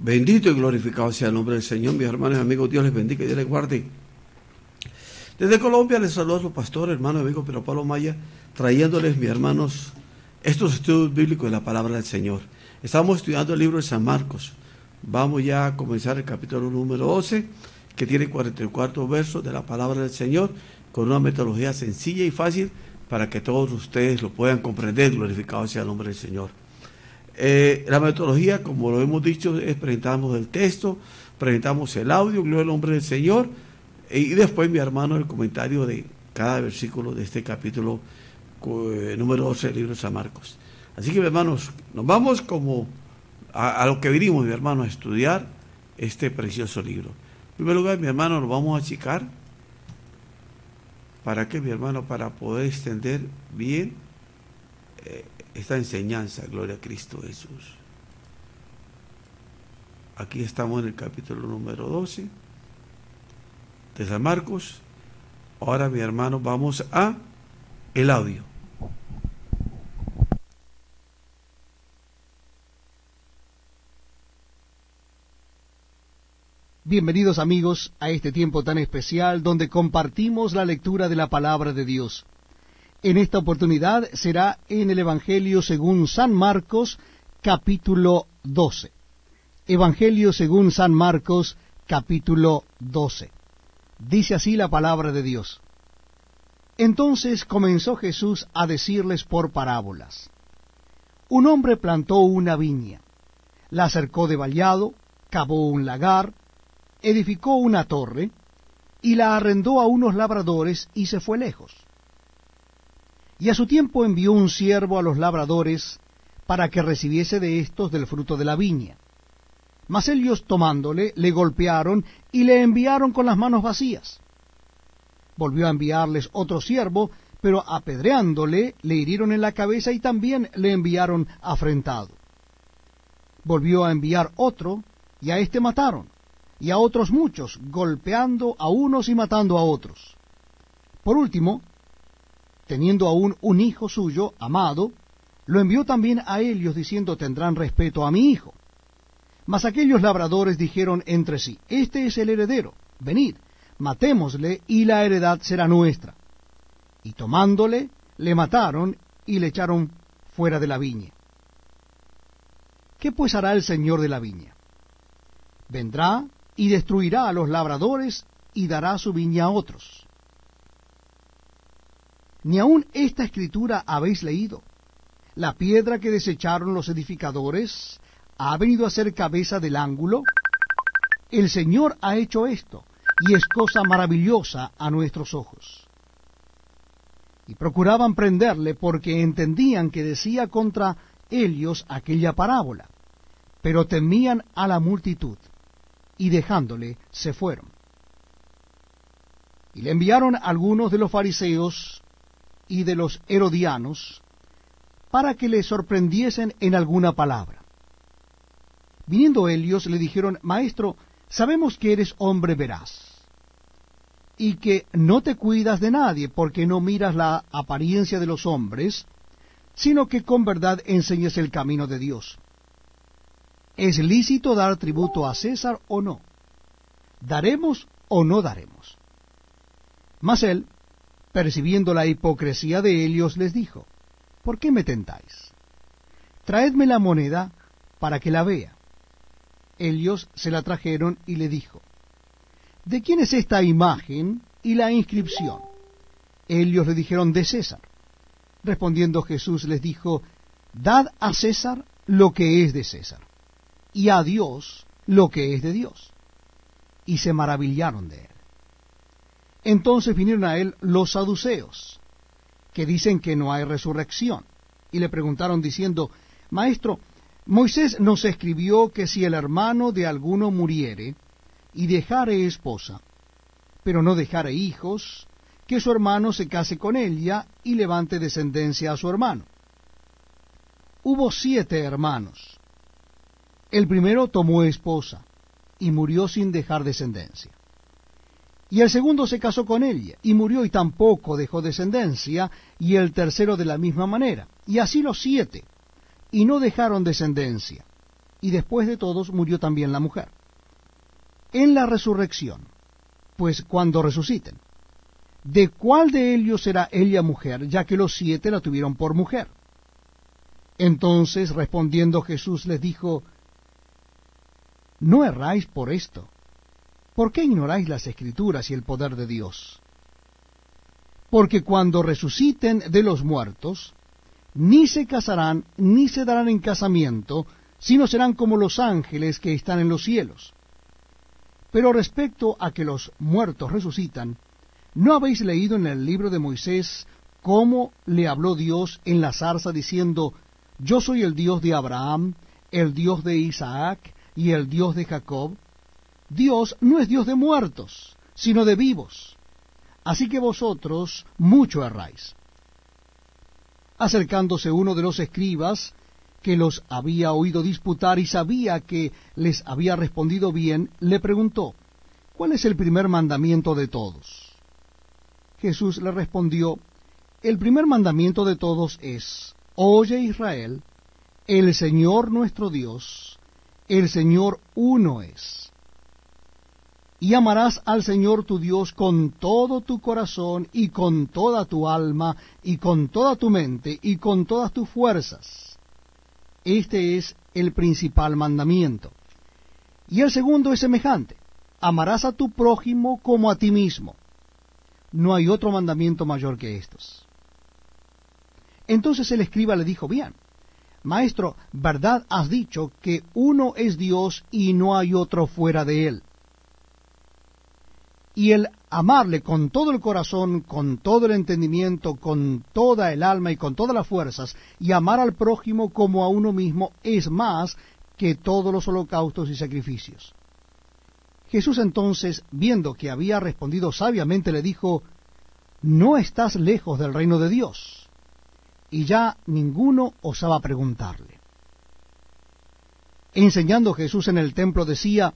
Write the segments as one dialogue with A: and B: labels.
A: Bendito y glorificado sea el nombre del Señor, mis hermanos y amigos. Dios les bendiga y Dios les guarde. Desde Colombia les saludo a su pastor, hermano y amigo Pedro Pablo Maya, trayéndoles, mis hermanos, estos estudios bíblicos de la palabra del Señor. Estamos estudiando el libro de San Marcos. Vamos ya a comenzar el capítulo número 12, que tiene 44 versos de la palabra del Señor, con una metodología sencilla y fácil para que todos ustedes lo puedan comprender. Glorificado sea el nombre del Señor. La metodología, como lo hemos dicho, es presentamos el texto, presentamos el audio, gloria al nombre del Señor, y después, mi hermano, el comentario de cada versículo de este capítulo número 12 del libro de San Marcos. Así que, mi hermanos, nos vamos como a lo que vinimos, mi hermano, a estudiar este precioso libro. En primer lugar, mi hermano, nos vamos a achicar. ¿Para qué, mi hermano? Para poder extender bien esta enseñanza. Gloria a Cristo Jesús. Aquí estamos en el capítulo número 12 de San Marcos. Ahora, mi hermano, vamos a el audio.
B: Bienvenidos amigos a este tiempo tan especial donde compartimos la lectura de la palabra de Dios. En esta oportunidad será en el Evangelio según San Marcos, capítulo 12. Evangelio según San Marcos, capítulo 12. Dice así la palabra de Dios. Entonces comenzó Jesús a decirles por parábolas. Un hombre plantó una viña, la cercó de vallado, cavó un lagar, edificó una torre, y la arrendó a unos labradores y se fue lejos. Y a su tiempo envió un siervo a los labradores para que recibiese de éstos del fruto de la viña. Mas ellos tomándole, le golpearon y le enviaron con las manos vacías. Volvió a enviarles otro siervo, pero apedreándole, le hirieron en la cabeza y también le enviaron afrentado. Volvió a enviar otro, y a éste mataron, y a otros muchos, golpeando a unos y matando a otros. Por último, teniendo aún un hijo suyo, amado, lo envió también a ellos, diciendo, tendrán respeto a mi hijo. Mas aquellos labradores dijeron entre sí, este es el heredero, venid, matémosle, y la heredad será nuestra. Y tomándole, le mataron, y le echaron fuera de la viña. ¿Qué pues hará el señor de la viña? Vendrá y destruirá a los labradores, y dará su viña a otros. Ni aun esta escritura habéis leído. La piedra que desecharon los edificadores ha venido a ser cabeza del ángulo. El Señor ha hecho esto, y es cosa maravillosa a nuestros ojos. Y procuraban prenderle, porque entendían que decía contra ellos aquella parábola, pero temían a la multitud, y dejándole se fueron. Y le enviaron algunos de los fariseos y de los herodianos, para que le sorprendiesen en alguna palabra. Viniendo ellos le dijeron, Maestro, sabemos que eres hombre veraz, y que no te cuidas de nadie, porque no miras la apariencia de los hombres, sino que con verdad enseñas el camino de Dios. ¿Es lícito dar tributo a César o no? ¿Daremos o no daremos? Mas él, percibiendo la hipocresía de ellos, les dijo, ¿por qué me tentáis? Traedme la moneda para que la vea. Ellos se la trajeron y le dijo, ¿de quién es esta imagen y la inscripción? Ellos le dijeron, de César. Respondiendo Jesús les dijo, dad a César lo que es de César, y a Dios lo que es de Dios. Y se maravillaron de él. Entonces vinieron a él los saduceos, que dicen que no hay resurrección, y le preguntaron diciendo, Maestro, Moisés nos escribió que si el hermano de alguno muriere, y dejare esposa, pero no dejare hijos, que su hermano se case con ella, y levante descendencia a su hermano. Hubo 7 hermanos. El primero tomó esposa, y murió sin dejar descendencia. Y el segundo se casó con ella, y murió y tampoco dejó descendencia, y el tercero de la misma manera, y así los 7, y no dejaron descendencia. y después de todos murió también la mujer. En la resurrección, pues cuando resuciten, ¿de cuál de ellos será ella mujer, ya que los 7 la tuvieron por mujer? Entonces respondiendo Jesús les dijo, no erráis por esto. ¿Por qué ignoráis las Escrituras y el poder de Dios? Porque cuando resuciten de los muertos, ni se casarán, ni se darán en casamiento, sino serán como los ángeles que están en los cielos. Pero respecto a que los muertos resucitan, ¿no habéis leído en el libro de Moisés cómo le habló Dios en la zarza diciendo, yo soy el Dios de Abraham, el Dios de Isaac y el Dios de Jacob? Dios no es Dios de muertos, sino de vivos. Así que vosotros mucho erráis. Acercándose uno de los escribas, que los había oído disputar y sabía que les había respondido bien, le preguntó, ¿cuál es el primer mandamiento de todos? Jesús le respondió, el primer mandamiento de todos es, oye Israel, el Señor nuestro Dios, el Señor uno es. Y amarás al Señor tu Dios con todo tu corazón y con toda tu alma y con toda tu mente y con todas tus fuerzas. Este es el principal mandamiento. Y el segundo es semejante. Amarás a tu prójimo como a ti mismo. No hay otro mandamiento mayor que estos. Entonces el escriba le dijo, bien, Maestro, verdad has dicho que uno es Dios y no hay otro fuera de él. Y el amarle con todo el corazón, con todo el entendimiento, con toda el alma y con todas las fuerzas, y amar al prójimo como a uno mismo, es más que todos los holocaustos y sacrificios. Jesús entonces, viendo que había respondido sabiamente, le dijo, no estás lejos del reino de Dios. Y ya ninguno osaba preguntarle. Enseñando Jesús en el templo decía,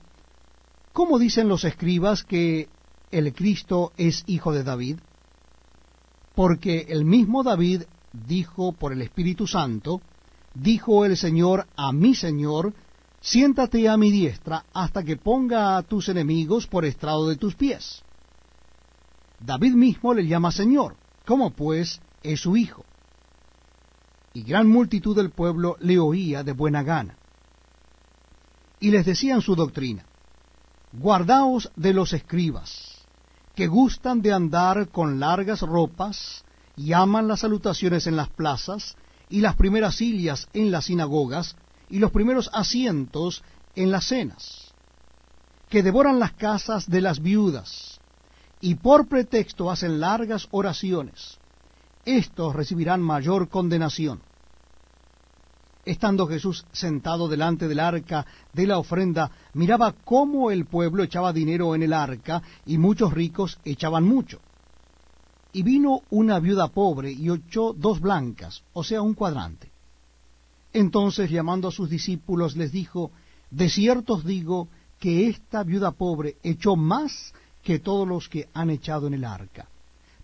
B: ¿cómo dicen los escribas que el Cristo es hijo de David? Porque el mismo David dijo por el Espíritu Santo, dijo el Señor a mi Señor, siéntate a mi diestra hasta que ponga a tus enemigos por estrado de tus pies. David mismo le llama Señor, ¿cómo pues es su hijo? Y gran multitud del pueblo le oía de buena gana. Y les decían su doctrina, guardaos de los escribas, que gustan de andar con largas ropas, y aman las salutaciones en las plazas, y las primeras sillas en las sinagogas, y los primeros asientos en las cenas, que devoran las casas de las viudas, y por pretexto hacen largas oraciones. Estos recibirán mayor condenación. Estando Jesús sentado delante del arca de la ofrenda, miraba cómo el pueblo echaba dinero en el arca, y muchos ricos echaban mucho. Y vino una viuda pobre y echó 2 blancas, o sea, un cuadrante. Entonces, llamando a sus discípulos, les dijo, de cierto os digo que esta viuda pobre echó más que todos los que han echado en el arca.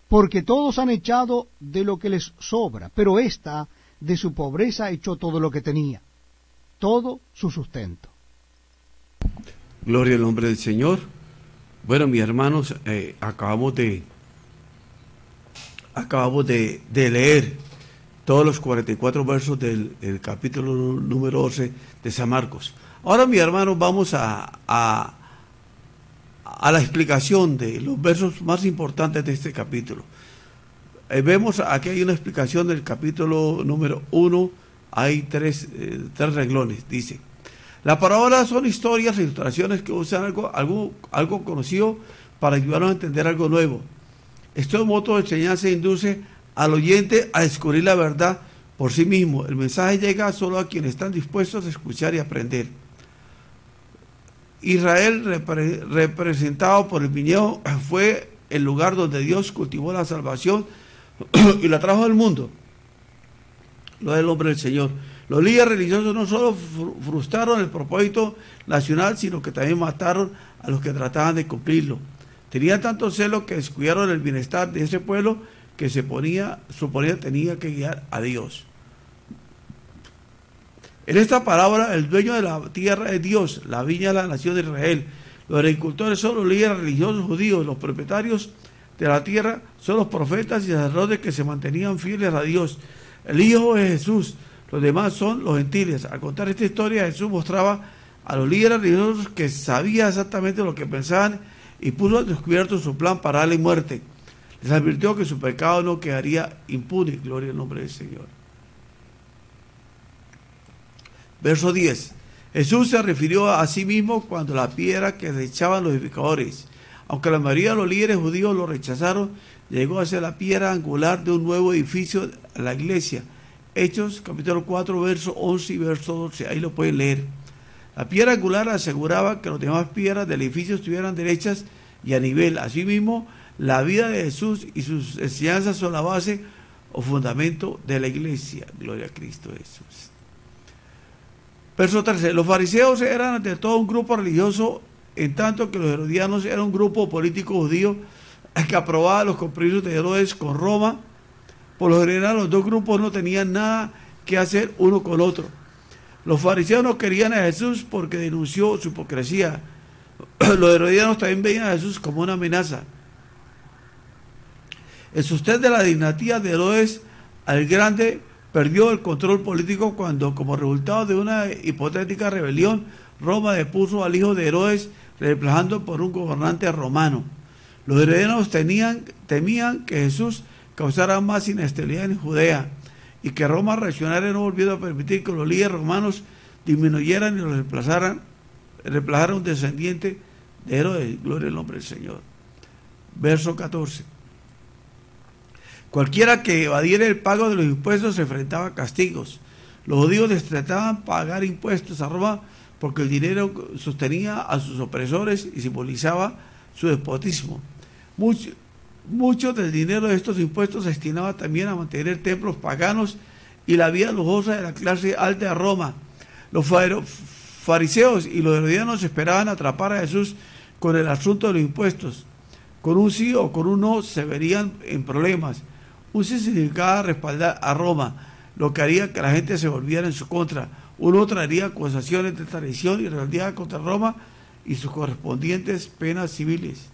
B: Porque todos han echado de lo que les sobra, pero ésta de su pobreza echó todo lo que tenía, todo su sustento.
A: Gloria al nombre del Señor. Bueno, mis hermanos, acabamos de leer todos los 44 versos del capítulo número 11 de San Marcos. Ahora, mis hermanos, vamos a la explicación de los versos más importantes de este capítulo. Vemos aquí hay una explicación del capítulo número 1, hay tres renglones. Dice, las parábolas son historias e ilustraciones que usan algo conocido para ayudarnos a entender algo nuevo. Este modo de enseñanza induce al oyente a descubrir la verdad por sí mismo. El mensaje llega solo a quienes están dispuestos a escuchar y aprender. Israel, representado por el viñedo, fue el lugar donde Dios cultivó la salvación y la trajo al mundo. Lo del hombre del Señor. Los líderes religiosos no solo frustraron el propósito nacional, sino que también mataron a los que trataban de cumplirlo. Tenían tanto celo que descuidaron el bienestar de ese pueblo que suponía tenía que guiar a Dios. En esta parábola, el dueño de la tierra es Dios, la viña es la nación de Israel. Los agricultores son los líderes religiosos judíos, los propietarios de la tierra son los profetas y sacerdotes que se mantenían fieles a Dios. El Hijo es Jesús, los demás son los gentiles. Al contar esta historia, Jesús mostraba a los líderes religiosos que sabía exactamente lo que pensaban y puso al descubierto su plan para darle muerte. Les advirtió que su pecado no quedaría impune. Gloria al nombre del Señor. Verso 10. Jesús se refirió a sí mismo cuando la piedra que desechaban los edificadores, aunque la mayoría de los líderes judíos lo rechazaron, llegó a ser la piedra angular de un nuevo edificio, la iglesia. Hechos capítulo 4, verso 11 y verso 12. Ahí lo pueden leer. La piedra angular aseguraba que las demás piedras del edificio estuvieran derechas y a nivel. Asimismo, la vida de Jesús y sus enseñanzas son la base o fundamento de la iglesia. Gloria a Cristo Jesús. Verso 13. Los fariseos eran ante todo un grupo religioso, en tanto que los herodianos eran un grupo político judío que aprobaba los compromisos de Herodes con Roma. Por lo general, los dos grupos no tenían nada que hacer uno con otro. Los fariseos no querían a Jesús porque denunció su hipocresía. Los herodianos también veían a Jesús como una amenaza. El sostén de la dinastía de Herodes el Grande perdió el control político cuando, como resultado de una hipotética rebelión, Roma depuso al hijo de Herodes, reemplazando por un gobernante romano. Los herodianos temían que Jesús causara más inestabilidad en Judea y que Roma reaccionara y no volviera a permitir que los líderes romanos disminuyeran y los reemplazaran a un descendiente de Herodes. Gloria al nombre del Señor. Verso 14. Cualquiera que evadiera el pago de los impuestos se enfrentaba a castigos. Los judíos detestaban pagar impuestos a Roma porque el dinero sostenía a sus opresores y simbolizaba su despotismo. Mucho del dinero de estos impuestos se destinaba también a mantener templos paganos y la vida lujosa de la clase alta de Roma. Los fariseos y los herodianos esperaban atrapar a Jesús con el asunto de los impuestos. Con un sí o con un no se verían en problemas. Un sí significaba respaldar a Roma, lo que haría que la gente se volviera en su contra. Uno traería acusaciones de traición y rebeldía contra Roma y sus correspondientes penas civiles.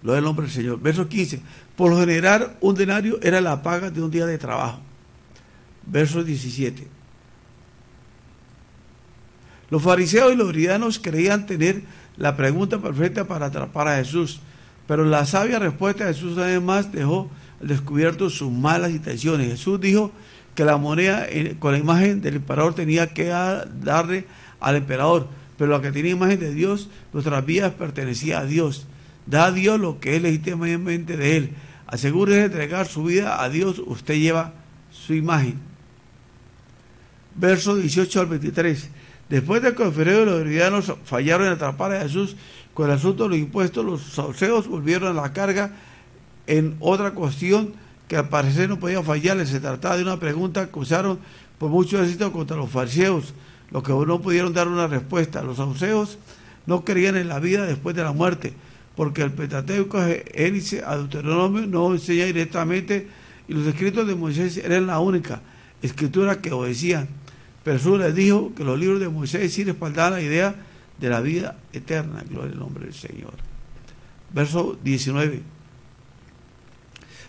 A: Lo del nombre del Señor. Verso 15. Por lo general, un denario era la paga de un día de trabajo. Verso 17. Los fariseos y los herodianos creían tener la pregunta perfecta para atrapar a Jesús, pero la sabia respuesta de Jesús además dejó al descubierto sus malas intenciones. Jesús dijo que la moneda con la imagen del emperador tenía que darle al emperador, pero la que tenía imagen de Dios, nuestras vidas pertenecía a Dios. Da a Dios lo que es legítimamente de Él. Asegúrese de entregar su vida a Dios, usted lleva su imagen. Versos 18 al 23. Después de que los fariseos y los herodianos fallaron en atrapar a Jesús con el asunto de los impuestos, los saduceos volvieron a la carga en otra cuestión que al parecer no podía fallarles. Se trataba de una pregunta que usaron por mucho éxito contra los fariseos, los que no pudieron dar una respuesta. Los saduceos no creían en la vida después de la muerte, porque el Pentateuco, Génesis a Deuteronomio, no enseña directamente, y los escritos de Moisés eran la única escritura que obedecían. Pero Jesús les dijo que los libros de Moisés sí respaldaban la idea de la vida eterna. Gloria al nombre del Señor. Verso 19.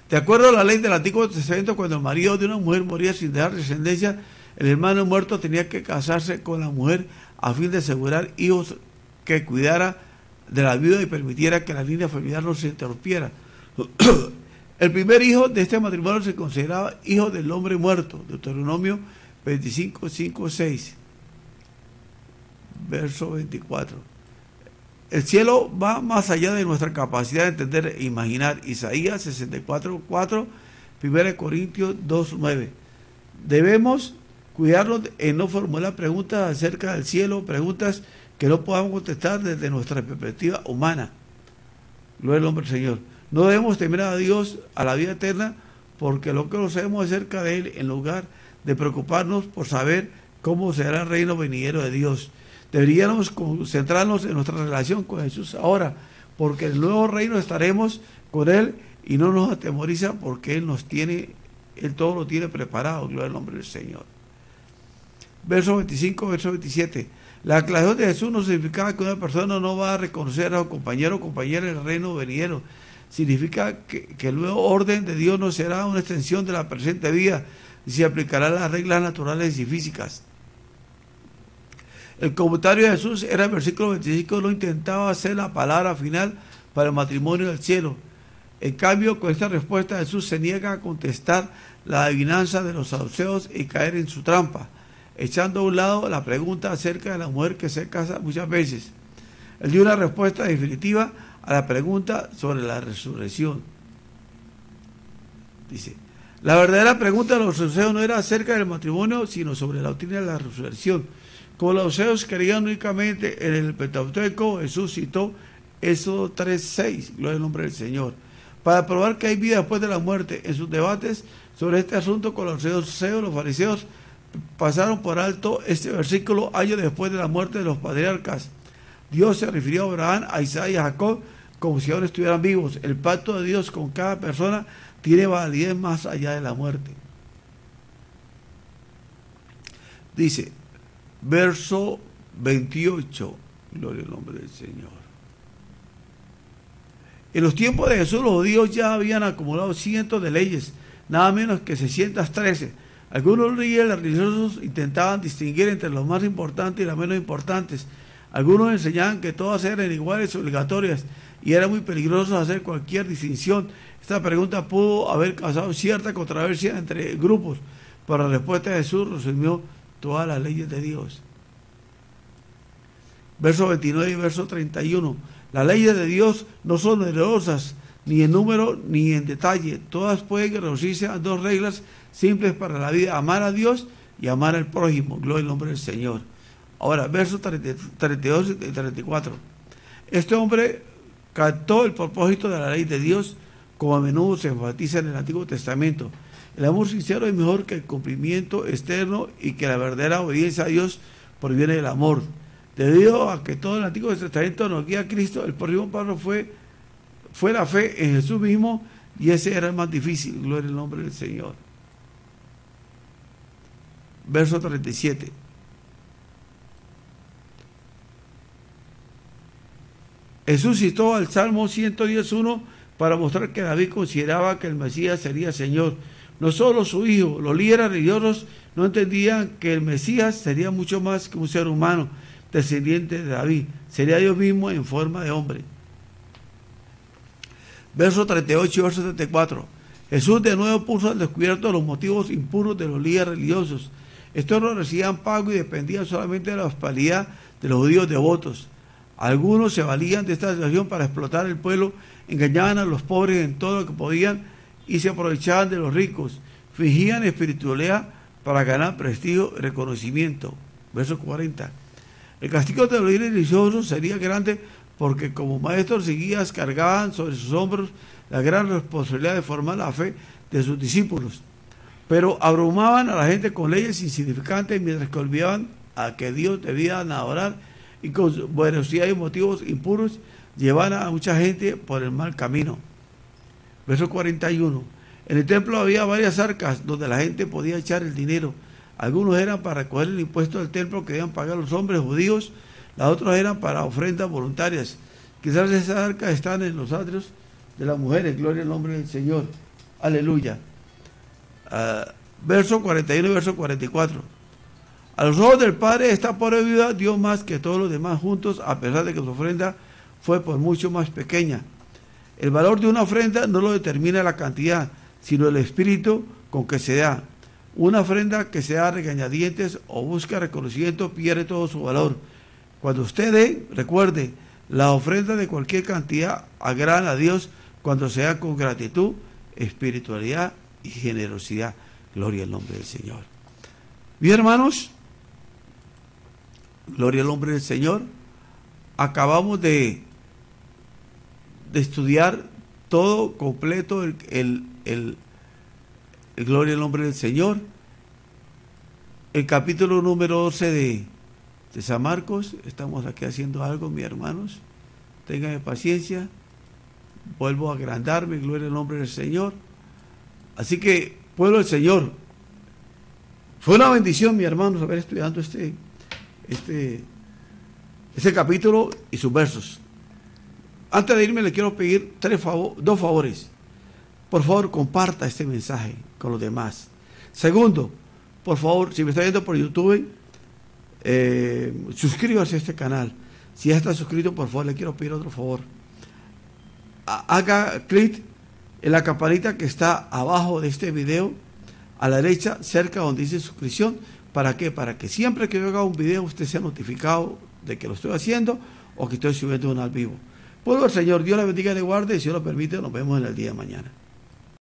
A: De acuerdo a la ley del Antiguo Testamento, cuando el marido de una mujer moría sin dejar descendencia, el hermano muerto tenía que casarse con la mujer a fin de asegurar hijos que cuidara de la viuda y permitiera que la línea familiar no se interrumpiera. El primer hijo de este matrimonio se consideraba hijo del hombre muerto. Deuteronomio 25, 5, 6. Verso 24. El cielo va más allá de nuestra capacidad de entender e imaginar. Isaías 64, 4, 1 Corintios 2, 9. Debemos cuidarnos en no formular preguntas acerca del cielo, preguntas que no podamos contestar desde nuestra perspectiva humana. Gloria al nombre del Señor. No debemos temer a Dios, a la vida eterna, porque lo que conocemos acerca de Él, en lugar de preocuparnos por saber cómo será el reino venidero de Dios. Deberíamos concentrarnos en nuestra relación con Jesús ahora, porque en el nuevo reino estaremos con Él y no nos atemoriza porque Él nos tiene Él todo lo tiene preparado, gloria al nombre del Señor. Verso 25, verso 27. La aclaración de Jesús no significaba que una persona no va a reconocer a su compañero o compañera en el reino venidero. Significa que el nuevo orden de Dios no será una extensión de la presente vida y se aplicará las reglas naturales y físicas. El comentario de Jesús era el versículo 25, no intentaba hacer la palabra final para el matrimonio del cielo. En cambio, con esta respuesta Jesús se niega a contestar la adivinanza de los saduceos y caer en su trampa, echando a un lado la pregunta acerca de la mujer que se casa muchas veces. Él dio una respuesta definitiva a la pregunta sobre la resurrección. Dice, la verdadera pregunta de los saduceos no era acerca del matrimonio, sino sobre la doctrina de la resurrección. Como los saduceos creían únicamente en el Pentateuco, Jesús citó Éxodo 3:6, gloria al nombre del Señor, para probar que hay vida después de la muerte. En sus debates sobre este asunto con los saduceos, los fariseos pasaron por alto este versículo años después de la muerte de los patriarcas. Dios se refirió a Abraham, a Isaac y a Jacob como si aún estuvieran vivos. El pacto de Dios con cada persona tiene validez más allá de la muerte. Dice, verso 28, gloria al nombre del Señor. En los tiempos de Jesús los judíos ya habían acumulado cientos de leyes, nada menos que 613. Algunos líderes religiosos intentaban distinguir entre los más importantes y las menos importantes. Algunos enseñaban que todas eran iguales y obligatorias y era muy peligroso hacer cualquier distinción. Esta pregunta pudo haber causado cierta controversia entre grupos, pero la respuesta de Jesús resumió todas las leyes de Dios. Verso 29 y verso 31. Las leyes de Dios no son numerosas, ni en número ni en detalle. Todas pueden reducirse a dos reglas simples para la vida: amar a Dios y amar al prójimo. Gloria al nombre del Señor. Ahora, versos 32 y 34. Este hombre captó el propósito de la ley de Dios, como a menudo se enfatiza en el Antiguo Testamento. El amor sincero es mejor que el cumplimiento externo y que la verdadera obediencia a Dios proviene del amor. Debido a que todo el Antiguo Testamento nos guía a Cristo, el próximo paso fue la fe en Jesús mismo, y ese era el más difícil. Gloria al nombre del Señor. Verso 37. Jesús citó al Salmo 110:1 para mostrar que David consideraba que el Mesías sería Señor, no solo su hijo. Los líderes religiosos no entendían que el Mesías sería mucho más que un ser humano descendiente de David, sería Dios mismo en forma de hombre. Verso 38 y verso 34. Jesús de nuevo puso al descubierto los motivos impuros de los líderes religiosos. Estos no recibían pago y dependían solamente de la hospitalidad de los judíos devotos. Algunos se valían de esta situación para explotar el pueblo, engañaban a los pobres en todo lo que podían y se aprovechaban de los ricos. Fingían espiritualidad para ganar prestigio y reconocimiento. Verso 40. El castigo de los líderes religiosos sería grande porque como maestros y guías cargaban sobre sus hombros la gran responsabilidad de formar la fe de sus discípulos. Pero abrumaban a la gente con leyes insignificantes mientras que olvidaban a que Dios debían adorar, y con buenosidad y motivos impuros llevaban a mucha gente por el mal camino. Verso 41. En el templo había varias arcas donde la gente podía echar el dinero. Algunos eran para recoger el impuesto del templo que debían pagar los hombres judíos, las otras eran para ofrendas voluntarias. Quizás esas arcas están en los atrios de las mujeres. Gloria al nombre del Señor. Aleluya. Verso 41 y verso 44. A los ojos del Padre, esta pobre viuda dio más que todos los demás juntos, a pesar de que su ofrenda fue por mucho más pequeña. El valor de una ofrenda no lo determina la cantidad, sino el espíritu con que se da. Una ofrenda que se da a regañadientes o busca reconocimiento pierde todo su valor. Cuando usted dé, recuerde, la ofrenda de cualquier cantidad agrada a Dios cuando se da con gratitud, espiritualidad y generosidad. Gloria al nombre del Señor. Bien, hermanos, gloria al nombre del Señor. Acabamos de estudiar todo completo el gloria al nombre del Señor. El capítulo número 12 de San Marcos. Estamos aquí haciendo algo, mis hermanos. Ténganme paciencia. Vuelvo a agrandarme, gloria al nombre del Señor. Así que Pueblo del Señor, fue una bendición, mi hermano, haber estudiado este capítulo y sus versos. Antes de irme le quiero pedir dos favores. Por favor, comparta este mensaje con los demás. Segundo, por favor, si me está viendo por YouTube, suscríbase a este canal. Si ya está suscrito, por favor, le quiero pedir otro favor. Haga clic en la campanita que está abajo de este video, a la derecha, cerca donde dice suscripción. ¿Para qué? Para que siempre que yo haga un video, usted sea notificado de que lo estoy haciendo o que estoy subiendo un al vivo. Pueblo del Señor, Dios le bendiga y le guarde, y si Dios lo permite, nos vemos en el día de mañana.